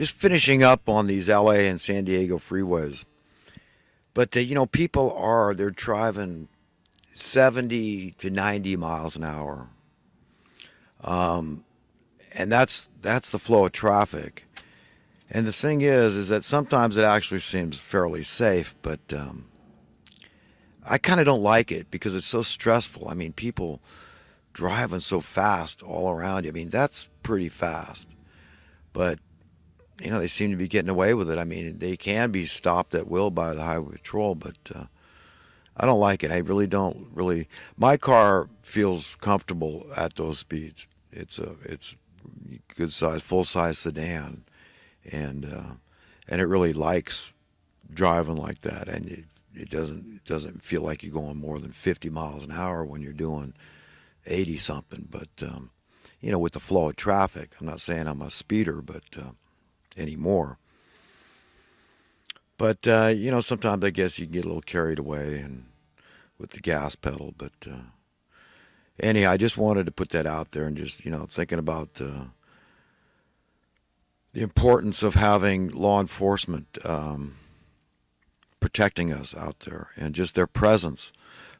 just finishing up on these LA and San Diego freeways. But people they're driving 70 to 90 miles an hour, um, and that's the flow of traffic. And the thing is that sometimes it actually seems fairly safe, but I kind of don't like it because it's so stressful. I mean, people driving so fast all around you. I mean, that's pretty fast, but they seem to be getting away with it. I mean, they can be stopped at will by the highway patrol, but I don't like it. I really don't really. My car feels comfortable at those speeds. It's good size, full size sedan, and and it really likes driving like that. And it doesn't feel like you're going more than 50 miles an hour when you're doing 80 something. But with the flow of traffic, I'm not saying I'm a speeder, but anymore. But sometimes I guess you can get a little carried away and with the gas pedal. But anyhow, I just wanted to put that out there and just thinking about the importance of having law enforcement protecting us out there and just their presence,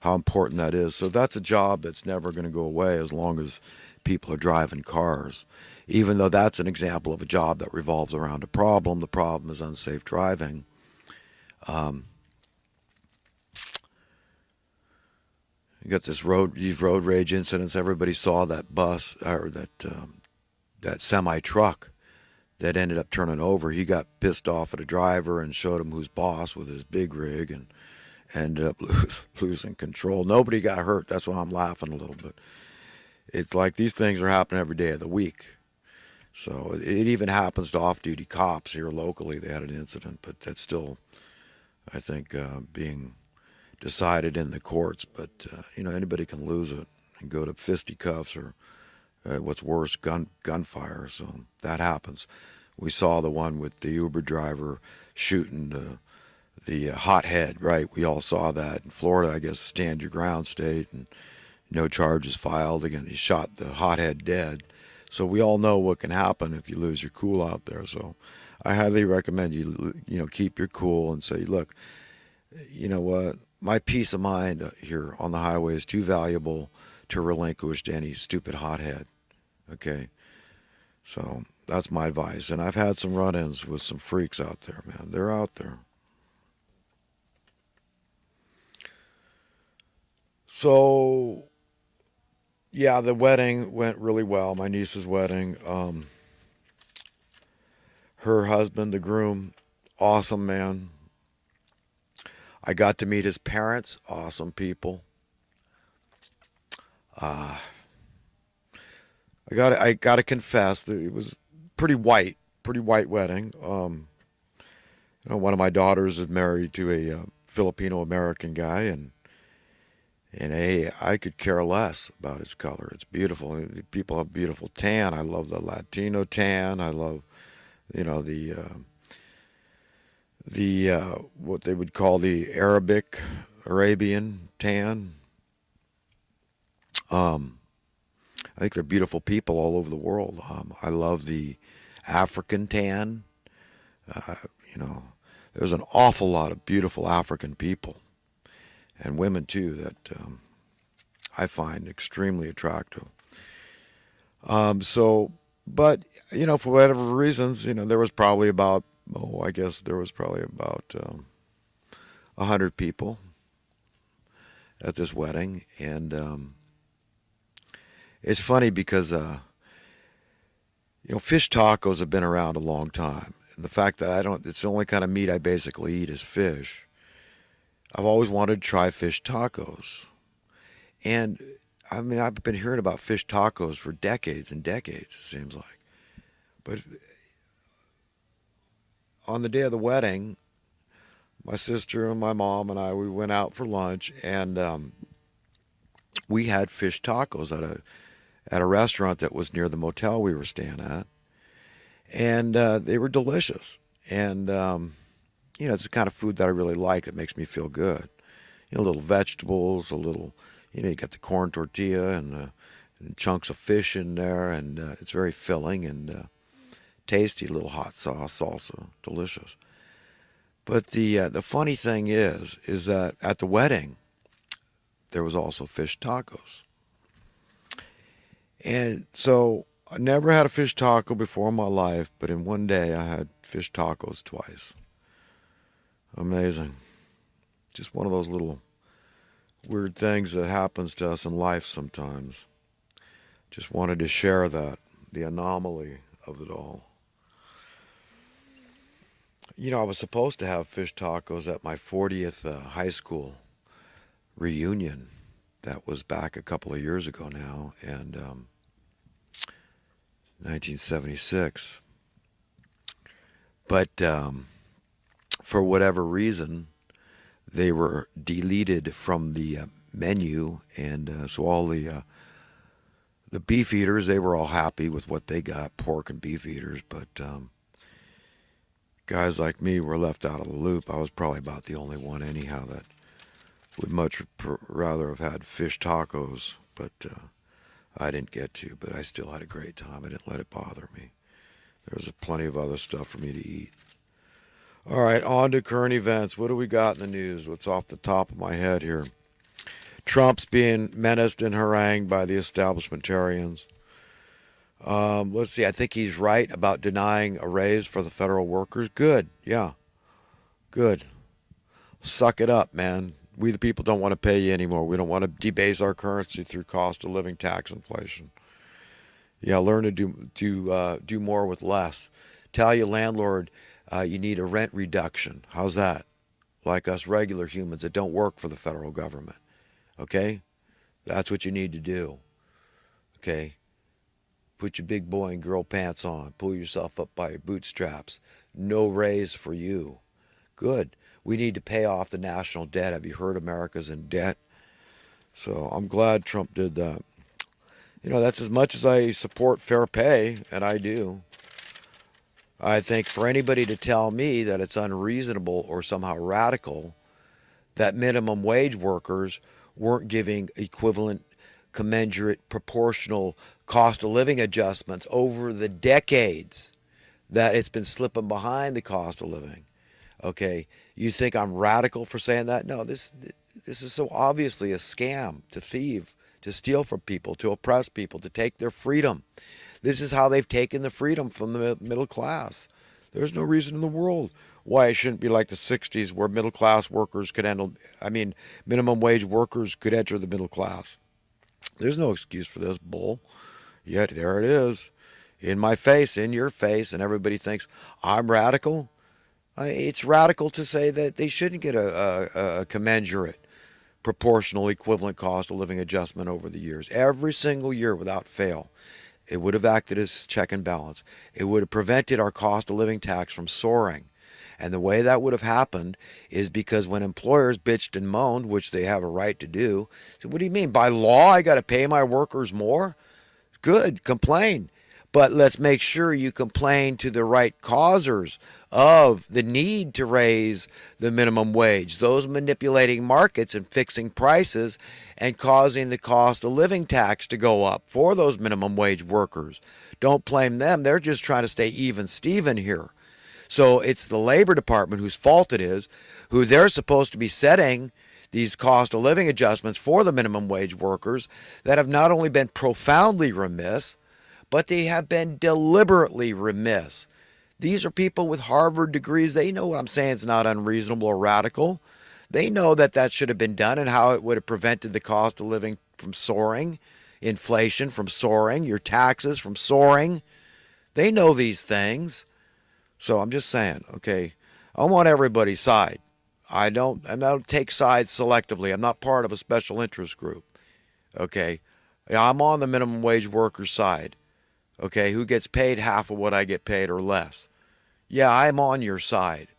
how important that is. So that's a job that's never going to go away as long as people are driving cars. Even though that's an example of a job that revolves around a problem, the problem is unsafe driving. Um, you got these road rage incidents. Everybody saw that bus or that semi truck that ended up turning over. He got pissed off at a driver and showed him who's boss with his big rig and ended up losing control. Nobody got hurt. That's why I'm laughing a little bit. It's like these things are happening every day of the week. So it even happens to off-duty cops here locally. They had an incident, but that's still, I think, being decided in the courts. But anybody can lose it and go to fisticuffs or what's worse, gunfire. So that happens. We saw the one with the Uber driver shooting the hothead, right? We all saw that in Florida. I guess stand your ground state, and no charges filed again. He shot the hothead dead. So we all know what can happen if you lose your cool out there. So I highly recommend you keep your cool and say, look, you know what? My peace of mind here on the highway is too valuable to relinquish to any stupid hothead. Okay, so that's my advice. And I've had some run-ins with some freaks out there, man. They're out there. So yeah, the wedding went really well. My niece's wedding. Her husband, the groom, awesome man. I got to meet his parents, awesome people. Uh, I got to confess that it was pretty white wedding. One of my daughters is married to a Filipino American guy, and hey, I could care less about his color. It's beautiful. People have beautiful tan. I love the Latino tan. I love the what they would call the Arabian tan. Um, I think they're beautiful people all over the world. I love the African tan. Uh, you know, there's an awful lot of beautiful African people and women too that I find extremely attractive. So, but for whatever reasons, there was probably about I guess there was probably about 100 people at this wedding, and it's funny because fish tacos have been around a long time, and the fact that it's the only kind of meat I basically eat is fish. I've always wanted to try fish tacos, and I mean I've been hearing about fish tacos for decades and decades. It seems like, but on the day of the wedding, my sister and my mom and we went out for lunch, and we had fish tacos at a restaurant that was near the motel we were staying at, and they were delicious. And it's the kind of food that I really like. It makes me feel good. Little vegetables, a little, you got the corn tortilla and chunks of fish in there, and it's very filling and Tasty little hot sauce, salsa, delicious. But the funny thing is that at the wedding there was also fish tacos, and so I never had a fish taco before in my life, but in one day I had fish tacos twice. Amazing. Just one of those little weird things that happens to us in life sometimes. Just wanted to share that, the anomaly of it all. I was supposed to have fish tacos at my 40th high school reunion. That was back a couple of years ago now, and 1976. But for whatever reason, they were deleted from the menu, and so all the beef eaters, they were all happy with what they got, pork and beef eaters, but guys like me were left out of the loop. I was probably about the only one anyhow that would much rather have had fish tacos, but I didn't get to, but I still had a great time. I didn't let it bother me. There was plenty of other stuff for me to eat. All right, on to current events. What do we got in the news? What's off the top of my head here? Trump's being menaced and harangued by the establishmentarians. Let's see. I think he's right about denying a raise for the federal workers. Good. Yeah. Good. Suck it up, man. We the people don't want to pay you anymore. We don't want to debase our currency through cost of living tax inflation. Yeah, learn to do more with less. Tell your landlord you need a rent reduction. How's that? Like us regular humans that don't work for the federal government. Okay? That's what you need to do. Okay? Put your big boy and girl pants on. Pull yourself up by your bootstraps. No raise for you. Good. We need to pay off the national debt. Have you heard America's in debt? So I'm glad Trump did that. That's as much as I support fair pay, and I do. I think for anybody to tell me that it's unreasonable or somehow radical that minimum wage workers weren't giving equivalent, commensurate, proportional cost of living adjustments over the decades that it's been slipping behind the cost of living. Okay, you think I'm radical for saying that? No, this is so obviously a scam, to thieve, to steal from people, to oppress people, to take their freedom. This is how they've taken the freedom from the middle class. There's no reason in the world why it shouldn't be like the 60s where middle class workers could minimum wage workers could enter the middle class. There's no excuse for this bull. Yet there it is, in my face, in your face, and everybody thinks I'm radical. It's radical to say that they shouldn't get a commensurate, proportional, equivalent cost of living adjustment over the years. Every single year without fail. It would have acted as check and balance. It would have prevented our cost of living tax from soaring. And the way that would have happened is because when employers bitched and moaned, which they have a right to do, said, what do you mean? By law, I got to pay my workers more? Good, complain. But let's make sure you complain to the right causers of the need to raise the minimum wage, those manipulating markets and fixing prices and causing the cost of living tax to go up for those minimum wage workers. Don't blame them. They're just trying to stay even Steven here. So it's the Labor Department whose fault it is, who they're supposed to be setting these cost of living adjustments for the minimum wage workers that have not only been profoundly remiss, but they have been deliberately remiss. These are people with Harvard degrees. They know what I'm saying is not unreasonable or radical. They know that that should have been done and how it would have prevented the cost of living from soaring, inflation from soaring, your taxes from soaring. They know these things. So I'm just saying, okay, I'm on everybody's side. I don't take sides selectively. I'm not part of a special interest group. Okay, I'm on the minimum wage workers' side. Okay, who gets paid half of what I get paid or less. Yeah, I'm on your side.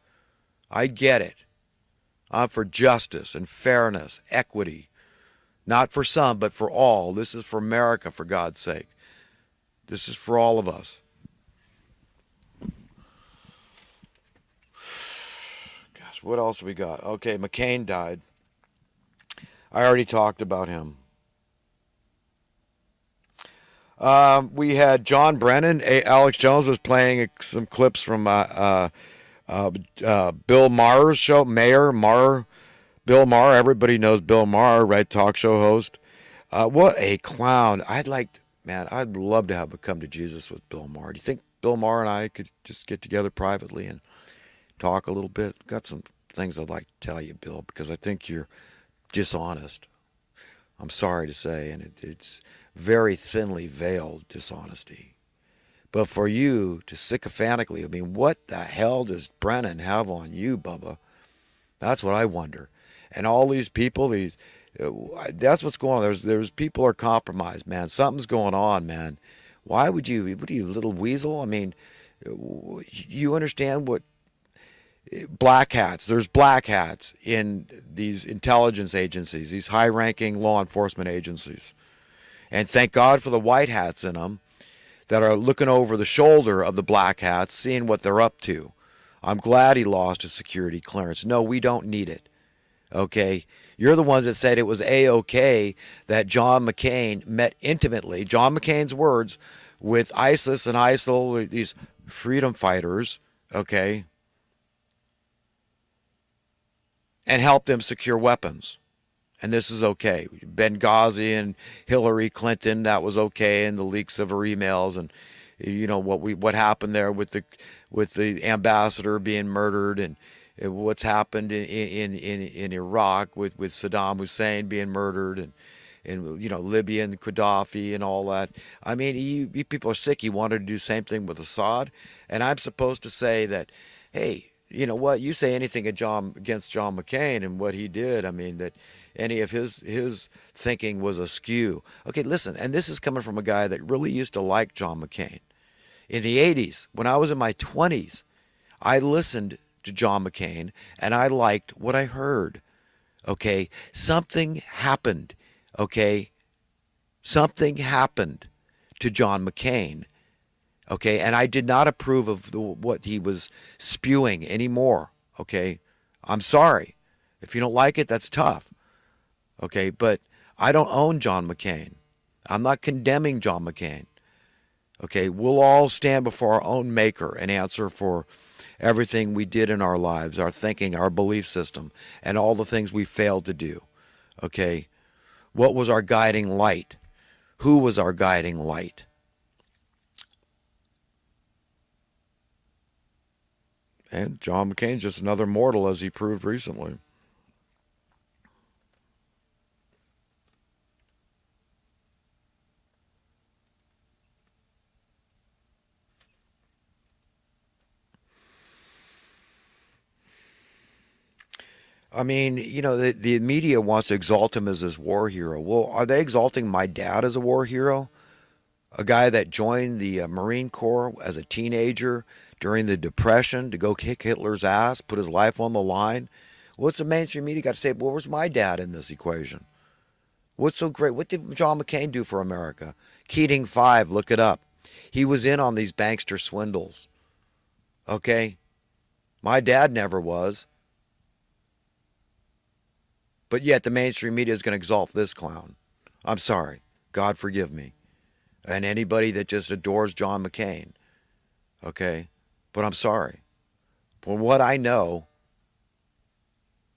I get it. I'm for justice and fairness, equity. Not for some, but for all. This is for America, for God's sake. This is for all of us. Gosh, what else we got? Okay, McCain died. I already talked about him. We had John Brennan. Alex Jones was playing some clips from Bill Maher's show, Mayor Maher. Bill Maher. Everybody knows Bill Maher, right? Talk show host. What a clown! Man, I'd love to have a come to Jesus with Bill Maher. Do you think Bill Maher and I could just get together privately and talk a little bit? Got some things I'd like to tell you, Bill, because I think you're dishonest. I'm sorry to say, and it's very thinly veiled dishonesty. But for you to sycophantically, I mean, what the hell does Brennan have on you, Bubba? That's what I wonder. And all these people, that's what's going on. There's people are compromised, man. Something's going on, man. Why would you? What are you, little weasel? I mean, you understand what black hats? There's black hats in these intelligence agencies, these high-ranking law enforcement agencies, and thank God for the white hats in them that are looking over the shoulder of the black hats, seeing what they're up to. I'm glad he lost his security clearance. No, we don't need it. Okay? You're the ones that said it was A-OK that John McCain met intimately, John McCain's words, with ISIS and ISIL, these freedom fighters, okay, and helped them secure weapons. And this is okay. Benghazi and Hillary Clinton, that was okay, and the leaks of her emails, and you know what happened there with the ambassador being murdered, and what's happened in Iraq with Saddam Hussein being murdered, and you know Libya and Gaddafi and all that. I mean, you people are sick. You wanted to do the same thing with Assad, and I'm supposed to say that, hey, you know what? You say anything against John McCain and what he did. I mean that any of his thinking was askew. Okay, listen, and this is coming from a guy that really used to like John McCain. In the 80s, when I was in my 20s, I listened to John McCain and I liked what I heard. Okay, something happened. Okay, something happened to John McCain. Okay, and I did not approve of what he was spewing anymore. Okay, I'm sorry. If you don't like it, that's tough. Okay, but I don't own John McCain. I'm not condemning John McCain. Okay, we'll all stand before our own maker and answer for everything we did in our lives, our thinking, our belief system, and all the things we failed to do. Okay, what was our guiding light? Who was our guiding light? And John McCain's just another mortal, as he proved recently. I mean, you know, the media wants to exalt him as this war hero. Well, are they exalting my dad as a war hero? A guy that joined the Marine Corps as a teenager during the Depression to go kick Hitler's ass, put his life on the line. What's the mainstream media got to say? Well, where's my dad in this equation? What's so great? What did John McCain do for America? Keating 5, look it up. He was in on these bankster swindles. Okay? My dad never was. But yet the mainstream media is going to exalt this clown. I'm sorry. God forgive me. And anybody that just adores John McCain. Okay? But I'm sorry. From what I know,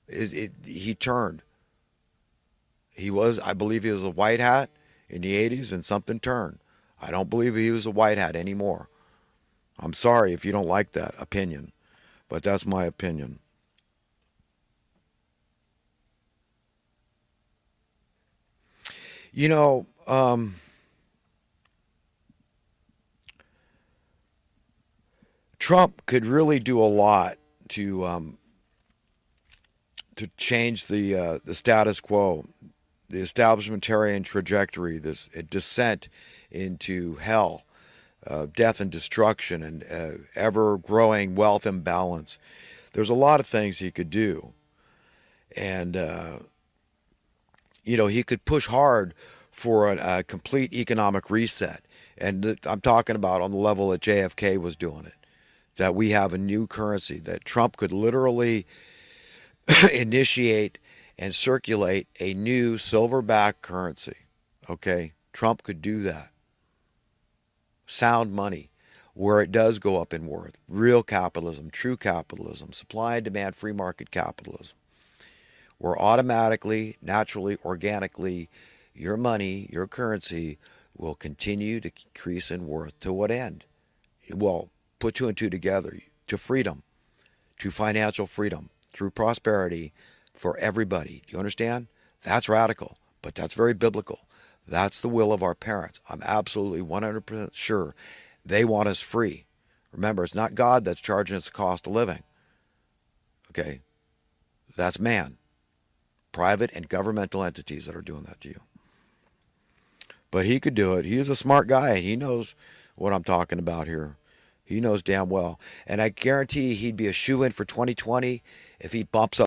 he turned. I believe he was a white hat in the 80s and something turned. I don't believe he was a white hat anymore. I'm sorry if you don't like that opinion, but that's my opinion. You know, Trump could really do a lot to change the status quo, the establishmentarian trajectory, this descent into hell, death and destruction, and ever growing wealth imbalance. There's a lot of things he could do, and you know he could push hard for a complete economic reset. And I'm talking about on the level that JFK was doing it. That we have a new currency that Trump could literally initiate and circulate a new silverback currency. Okay? Trump could do that. sound money, where it does go up in worth, real capitalism, true capitalism, supply and demand, free market capitalism, where automatically, naturally, organically, your money, your currency will continue to increase in worth. To what end? Well, put two and two together, to freedom, to financial freedom, through prosperity for everybody. Do you understand? That's radical, but that's very biblical. That's the will of our parents. I'm absolutely 100% sure they want us free. Remember, it's not God that's charging us the cost of living. Okay? That's man. Private and governmental entities that are doing that to you. But he could do it. He is a smart guy, and he knows what I'm talking about here. He knows damn well. And I guarantee he'd be a shoe-in for 2020 if he bumps up